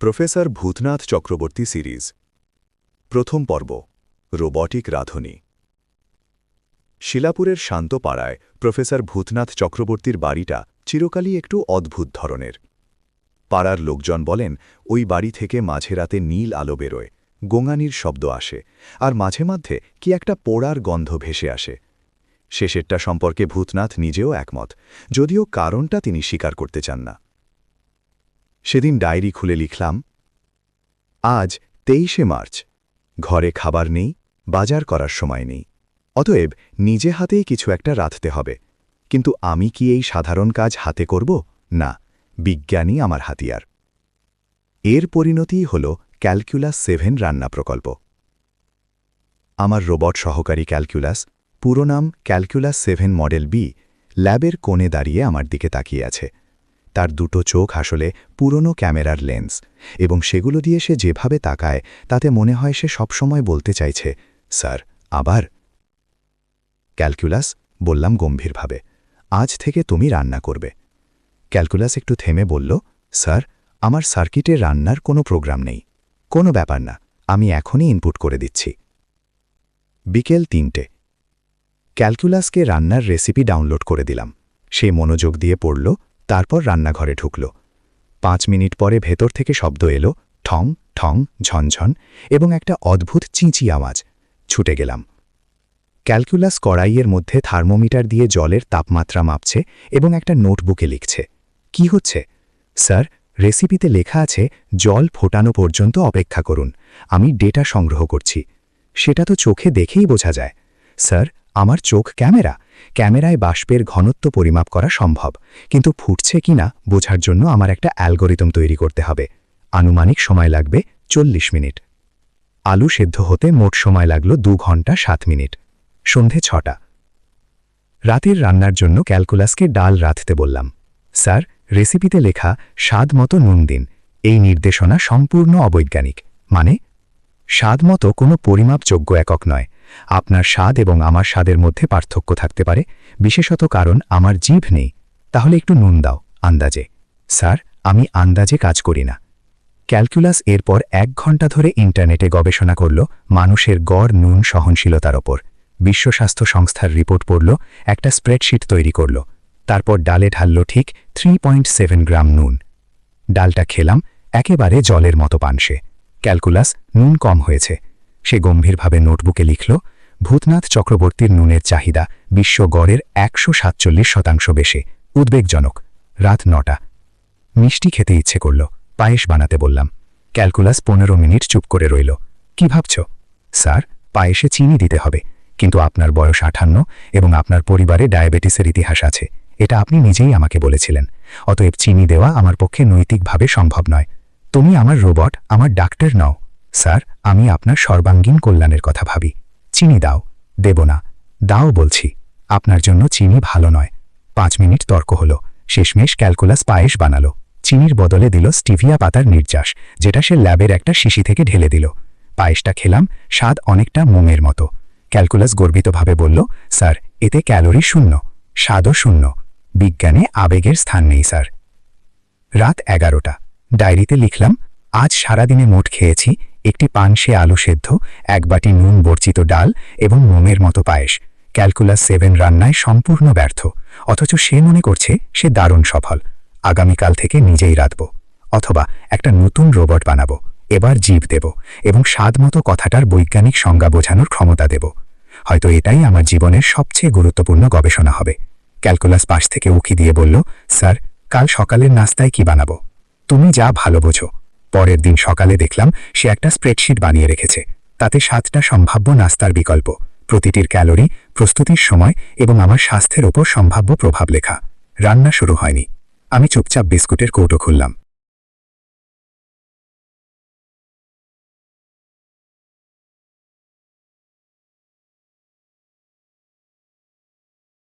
Professor Bhutnath Chakraborty series প্রথম পর্ব robotic রাঁধুনি। শিলাপুরের শান্ত পাড়ায় প্রফেসর ভূতনাথ চক্রবর্তীর বাড়িটা চিরকালই একটু অদ্ভুত ধরনের। পাড়ার লোকজন বলেন ওই বাড়ি থেকে মাঝরাতে নীল আলো বেরোয়, গোঙানির শব্দ আসে, আর মাঝে মাঝে কি একটা পোড়ার গন্ধ ভেসে আসে। শেষেরটা সম্পর্কে ভূতনাথ নিজেও একমত, যদিও কারণটা তিনি স্বীকার করতে চান না। সেদিন ডায়েরি খুলে লিখলাম, আজ 23শে মার্চ, ঘরে খাবার নেই, বাজার করার সময় নেই, অতএব নিজে হাতেই কিছু একটা রাঁধতে হবে। কিন্তু আমি কি এই সাধারণ কাজ হাতে করব? না, বিজ্ঞানই আমার হাতিয়ার। এর পরিণতিই হল ক্যালকুলাস 7 রান্না প্রকল্প। আমার রোবট সহকারী ক্যালকুলাস, পুরো নাম ক্যালকুলাস 7 মডেল বি, ল্যাবের কোণে দাঁড়িয়ে আমার দিকে তাকিয়ে আছে। তার দুটো চোখ আসলে পুরনো ক্যামেরার লেন্স, এবং সেগুলো দিয়ে সে যেভাবে তাকায় তাতে মনে হয় সে সবসময় বলতে চাইছে, স্যার আবার। ক্যালকুলাস, বললাম গম্ভীরভাবে, আজ থেকে তুমি রান্না করবে। ক্যালকুলাস একটু থেমে বলল, স্যার আমার সার্কিটে রান্নার কোনো প্রোগ্রাম নেই। কোনো ব্যাপার না, আমি এখনই ইনপুট করে দিচ্ছি। বিকেল 3টে। ক্যালকুলাসকে রান্নার রেসিপি ডাউনলোড করে দিলাম। সে মনোযোগ দিয়ে পড়ল, তারপর রান্নাঘরে ঢুকল। 5 মিনিট পরে ভেতর থেকে শব্দ এলো, ঠং ঠং ঝনঝন, এবং একটা অদ্ভুত চিঁচি আওয়াজ। ছুটে গেলাম। ক্যালকুলাস কড়াইয়ের মধ্যে থার্মোমিটার দিয়ে জলের তাপমাত্রা মাপছে এবং একটা নোটবুকে লিখছে। কি হচ্ছে? স্যার, রেসিপিতে লেখা আছে জল ফোটানো পর্যন্ত অপেক্ষা করুন, আমি ডেটা সংগ্রহ করছি। সেটা তো চোখে দেখেই বোঝা যায়। স্যার, আমার চোখ ক্যামেরায় বাষ্পের ঘনত্ব পরিমাপ করা সম্ভব, কিন্তু ফুটছে কিনা বোঝার জন্য আমার একটা অ্যালগরিদম তৈরি করতে হবে। আনুমানিক সময় লাগবে 40 মিনিট। আলু সেদ্ধ হতে মোট সময় লাগলো 2 ঘন্টা 7 মিনিট। সন্ধে 6টা। রাতের রান্নার জন্য ক্যালকুলাসকে ডাল রাঁধতে বললাম। স্যার, রেসিপিতে লেখা স্বাদ মতো নুন দিন, এই নির্দেশনা সম্পূর্ণ অবৈজ্ঞানিক। মানে? স্বাদ মতো কোনো পরিমাপযোগ্য একক নয়। আপনার স্বাদ এবং আমার স্বাদের মধ্যে পার্থক্য থাকতে পারে, বিশেষত কারণ আমার জিভ নেই। তাহলে একটু নুন দাও, আন্দাজে। স্যার, আমি আন্দাজে কাজ করি না। ক্যালকুলাস এরপর 1 ঘন্টা ধরে ইন্টারনেটে গবেষণা করল মানুষের গড় নুন সহনশীলতার ওপর। বিশ্ব স্বাস্থ্য সংস্থার রিপোর্ট পড়ল, একটা স্প্রেডশিট তৈরি করল, তারপর ডালে ঢালল ঠিক 3.7 গ্রাম নুন। ডালটা খেলাম, একেবারে জলের মতো পানসে। ক্যালকুলাস, নুন কম হয়েছে। সে গম্ভীরভাবে নোটবুকে লিখল, ভূতনাথ চক্রবর্তীর নুনের চাহিদা বিশ্ব গড়ের 147% বেশি। উদ্বেগজনক। রাত 9টা। মিষ্টি খেতে ইচ্ছে করল, পায়েস বানাতে বললাম। ক্যালকুলাস 15 মিনিট চুপ করে রইল। কি ভাবছ? স্যার, পায়েসে চিনি দিতে হবে, কিন্তু আপনার বয়স 58 এবং আপনার পরিবারে ডায়াবেটিসের ইতিহাস আছে, এটা আপনি নিজেই আমাকে বলেছিলেন। অতএব চিনি দেওয়া আমার পক্ষে নৈতিকভাবে সম্ভব নয়। তুমি আমার রোবট, আমার ডাক্তার নও। স্যার, আমি আপনার সর্বাঙ্গীন কল্যাণের কথা ভাবি। চিনি দাও। দেব না। দাও বলছি। আপনার জন্য চিনি ভালো নয়। 5 মিনিট তর্ক হলো। শেষমেশ ক্যালকুলাস পায়েস বানালো। চিনির বদলে দিল স্টিভিয়া পাতার নির্যাস, যেটা সে ল্যাবের একটা শিশি থেকে ঢেলে দিল। পায়েসটা খেলাম, স্বাদ অনেকটা মোমের মতো। ক্যালকুলাস গর্বিতভাবে বলল, স্যার, এতে ক্যালোরি শূন্য, স্বাদও শূন্য। বিজ্ঞানে আবেগের স্থান নেই স্যার। রাত 11টা। ডায়েরিতে লিখলাম, আজ সারাদিনে মোট খেয়েছি একটি পানসে আলু সেদ্ধ, 1 বাটি নুন বর্জিত ডাল এবং মোমের মতো পায়েস। ক্যালকুলাস 7 রান্নায় সম্পূর্ণ ব্যর্থ, অথচ সে মনে করছে সে দারুণ সফল। আগামীকাল থেকে নিজেই রাঁধব, অথবা একটা নতুন রোবট বানাবো। এবার জীব দেব এবং স্বাদ মতো কথাটার বৈজ্ঞানিক সংজ্ঞা বোঝানোর ক্ষমতা দেব। হয়তো এটাই আমার জীবনের সবচেয়ে গুরুত্বপূর্ণ গবেষণা হবে। ক্যালকুলাস পাশ থেকে উকি দিয়ে বলল, স্যার, কাল সকালের নাস্তায় কি বানাবো? তুমি যা ভালো বোঝো। পরের দিন সকালে দেখলাম সে একটা স্প্রেডশিট বানিয়ে রেখেছে। তাতে 7টা সম্ভাব্য নাস্তার বিকল্প, প্রতিটির ক্যালোরি, প্রস্তুতির সময় এবং আমার স্বাস্থ্যের ওপর সম্ভাব্য প্রভাব লেখা। রান্না শুরু হয়নি। আমি চুপচাপ বিস্কুটের কৌটো খুললাম।